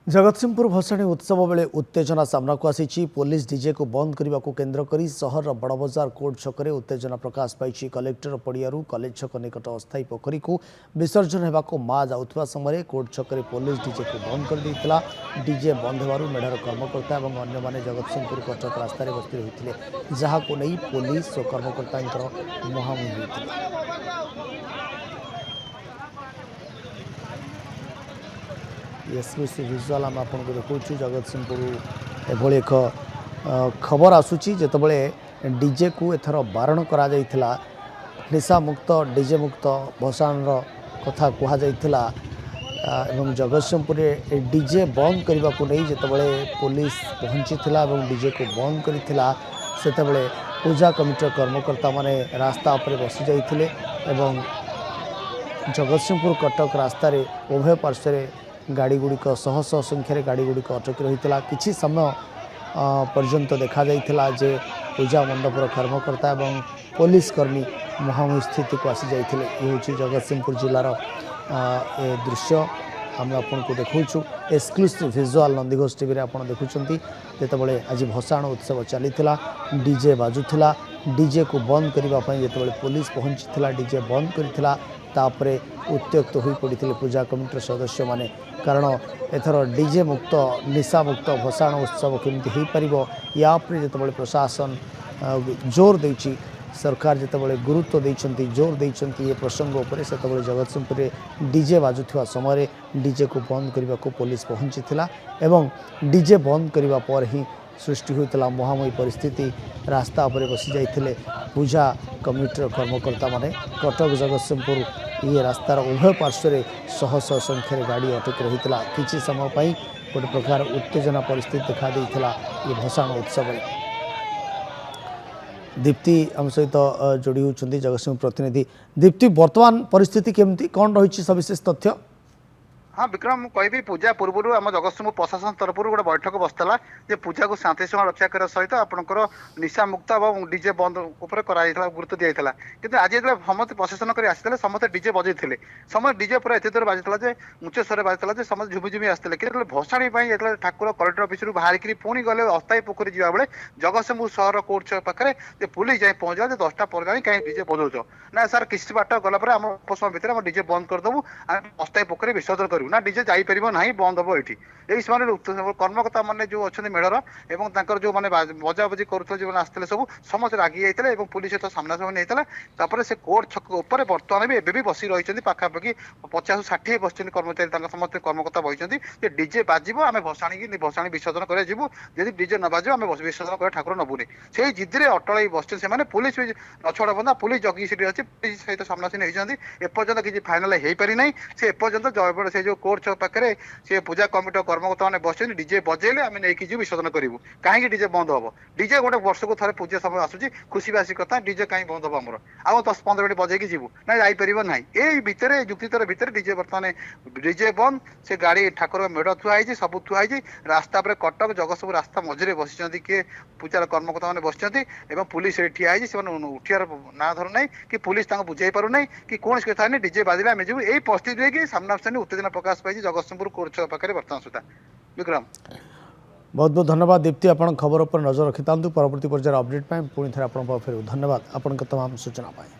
जगतसिंहपुर भसाणी उत्सव बेले उत्तेजना सामनाक आसी पुलिस डीजे को बंद करने को केन्द्र कर सहर बड़बजार कोर्ट छकरे उत्तेजना प्रकाश पाई। कलेक्टर पड़ियारू कॉलेज छक निकट अस्थायी पोखरी को विसर्जन होगा माँ जाऊा समय कोर्ट छकरे पुलिस डीजे को बंद कर देता। डीजे बंद होवर मेढ़र कर्मकर्ता और अन्य जगतसिंहपुर कटक रास्त बस्ती होते जहाँ को नहीं पुलिस और कर्मकर्ता मुहांमुही होते। एक्सक्लूसिव विजुअल आम आपको देखा जगतसिंहपुर एभली एक खबर आसूची जितेबाला डीजे को एथर बारण करा जाइथिला। निशा मुक्त डीजे मुक्त भसाण कथा कहुला एवं जगतसिंहपुर डीजे बंद करने को नहीं जितेबाला पुलिस पहुंची डीजे को बंद करथिला सेतेबाला पूजा कमिटर कर्मकर्ता माने रास्ता पर बसी जाइथिले एवं जगतसिंहपुर कटक रास्तार उभय पार्श्व गाड़ी गुड़िक शह शह संख्यार गाड़ी गुड़िक अटकी रही किसी समय पर्यंत देखा जाइथिला जे पूजा मंडपर कर्मकर्ता एवं पुलिस कर्मी मुहांमुही स्थिति को आसी जाइथिले। ये हूँ जगतसिंहपुर जिलार ए दृश्य आम आपको देखु। एक्सक्लूसिव विजुअल नंदीघोष टीवी रे आपन देखुछंती जेतेबेले आज भसाण उत्सव चलीथिला डीजे बाजुथिला। डीजे को बंद करबा पई जेतेबेले पुलिस पहुंचीथिला डीजे बंद करथिला तापरे उत्त्यक्त हो पड़ते पूजा कमिटर सदस्य माने कारण एथर डीजे मुक्त निशा मुक्त भसाण उत्सव केमती हो पार या जितेबाला प्रशासन जोर देछि सरकार जितेबाला गुरुत्व देइछंती जोर देइछंती ये प्रसंग उपरे सेतेबाला जगतसिंहपुर डीजे बाजुथिबा समय डीजे को बंद करने को पुलिस पहुंचीथिला एवं डीजे बंद करने पर ही सृष्टि होता मुहांमुही परिस्थिति। रास्ता पर बसी जाइथिले पूजा कमिटर कर्मकर्ता माने कटक जगतसिंहपुर ये रास्तार उभय पार्श्व शह शह संख्यार गाड़ी अटकी रही किसी समय गोटे प्रकार उत्तेजना परिस्थिति देखा देइथिला ये भसाण उत्सव। दीप्ति आम सहित जोड़ी होती जगतसिंहपुर प्रतिनिधि। दीप्ति वर्तमान परिस्थिति केमती कौन रही सविशेष तथ्य? हाँ विक्रम कहि पूजा पूर्व आम जगतसिंहपुर प्रशासन तरफ गोटे बैठक बसला जे पूजा को शांति श्रृंखला रक्षा करने सहित आपंकर निशा मुक्त और डीजे बंद उपर गुरुत्व दिया कि आज जो समस्त प्रशासन कर आसते समस्त डीजे बजे समस्त डीजे पूरा एत दूर बाजिला उच्च स्वर बाजिला समस्त झुमिझुमी आसते कि भसाणी ठाकुर कलेक्टर अफिस बाहर पुणी गले अस्थायी पोखरी जावा बेले जगतसिंहपुर सहर कोर्ट पाखे पुलिस जाए पहुंचा 10टा पर कहीं डीजे बजाउच ना सर किसी बाट गलापर आम समय भितर डीजे बंद करदेबू अस्थायी पोखरी विसर्जन करूँ ना डीजे जापर ना बंद हम ये समय कर्मकर्ता मैंने जो अच्छा मेढ़र और जो मैंने बजाबजी करुले जो आसते सब समस्त रागी जाते पुलिस सहित सामना सामनी होता से कोर्ट छक उपर बर्तमान भी एवं बसी रही पाखापाखि 50-60 बस कर्मचारी समस्त कर्मकर्ता बही डीजे बाजिब आम भसाणी विसर्जन कर जब डीजे न बाजिब आम विसर्जन कर ठाकुर नबुनी से जिद्रे अटल बस पुलिस भी नछड़ा बंदा पुलिस जगी सीट अच्छी पुलिस सहित सामनासामनी होती एपर्यंत किसी फाइनाल हो पारि ना से एपर्यंत से जो कोर्ट छक पाखे से पूजा कमिटी कर्मकर्ता मैंने बस डीजे बजेले आम नहीं विसर्जन करूँ कहीं डीजे बंद हम डीजे गोटे वर्ष को थे पूजा समय आसूँ खुशी बासी कथा डीजे कहीं बंद हम आमर आउ 10-15 मिनट बजेगी जीवु ना जापर ना ये भितर युक्तितर भितर डीजे बर्तमान डीजे बंद से गाड़ी ठाकुर मेढ़ थुआई सब थुआई रास्ता पर कटक जगतसिंहपुर रास्ता मझे बसी किए पूजार कर्मकर्ता मैंने बसी पुलिस ठिया उठार ना धर ना कि पुलिस बुझे पार ना कि कौन कथा नहीं डीजे बाजिले आम जीव यही परिस्थिति सामना सामने उत्तेजना प्रकाश पाई जगतसिंहपुर कोर्ट पाखे बर्तमान सुधा। विक्रम बहुत बहुत धन्यवाद दीप्ति आपण खबर पर नजर रखि परवर्ती पर्यायर अपडेट पुणी थे आप धन्यवाद आपण तमाम सूचना पाए।